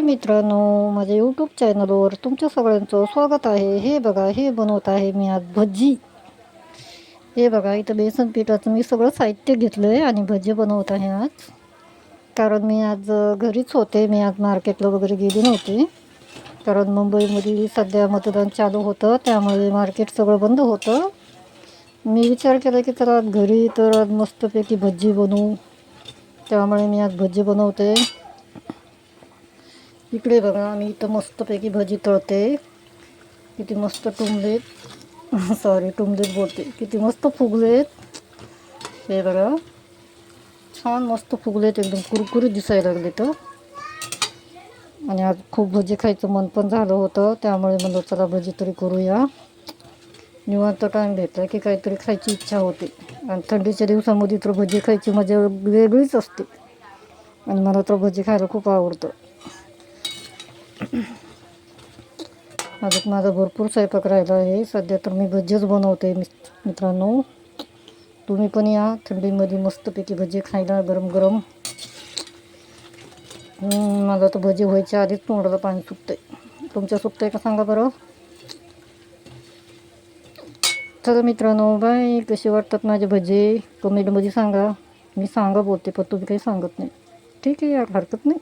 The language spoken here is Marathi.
हाय मित्रांनो, माझ्या यूट्यूब चॅनलवर तुमच्या सगळ्यांचं स्वागत आहे. हे बघा, हे बनवत आहे मी आज भजी. हे बघा, इथं बेसन पिठाचं मी सगळं साहित्य घेतलं आहे आणि भजी बनवत आहे आज. कारण मी आज घरीच होते. मी आज मार्केटला वगैरे गेली नव्हते. कारण मुंबईमध्ये सध्या मतदान चालू होतं, त्यामुळे मार्केट सगळं बंद होतं. मी विचार केला की चला आज घरी तर आज मस्तपैकी भजी बनवू. त्यामुळे मी आज भजी बनवते. इकडे बघा, मी इथं मस्तपैकी भजी तळते. किती मस्त टुमलेत सॉरी टुमलेत बोलते, किती मस्त फुगलेत. हे बघा, छान मस्त फुगलेत, एकदम कुरकुरीत दिसायला लागले तर. आणि आज खूप भजी खायचं मन पण झालं होतं, त्यामुळे म्हणलं चला भजी तरी करूया. निवांत टाईम भेटला की काहीतरी खायची इच्छा होते. आणि थंडीच्या दिवसामध्ये तर भजी खायची मजा वेगळीच असते. आणि मला तर भजी खायला खूप आवडतं. माझा भरपूर स्वयंपाक राहिला आहे. सध्या तर मी भजीच बनवते मित्रांनो. तुम्ही पण या थंडीमध्ये मस्तपैकी भजी खायला गरम गरम. मला तर भजी व्हायच्या आधीच तोंडाला पाणी सुटतंय. तुमच्या सुटतंय का सांगा बरं. चला मित्रांनो, बाय. कसे वाटतात माझे भजी कमेंटमध्ये सांगा. मी सांगा बोलते पण तुम्ही काही सांगत नाही. ठीक आहे यार, हरकत नाही.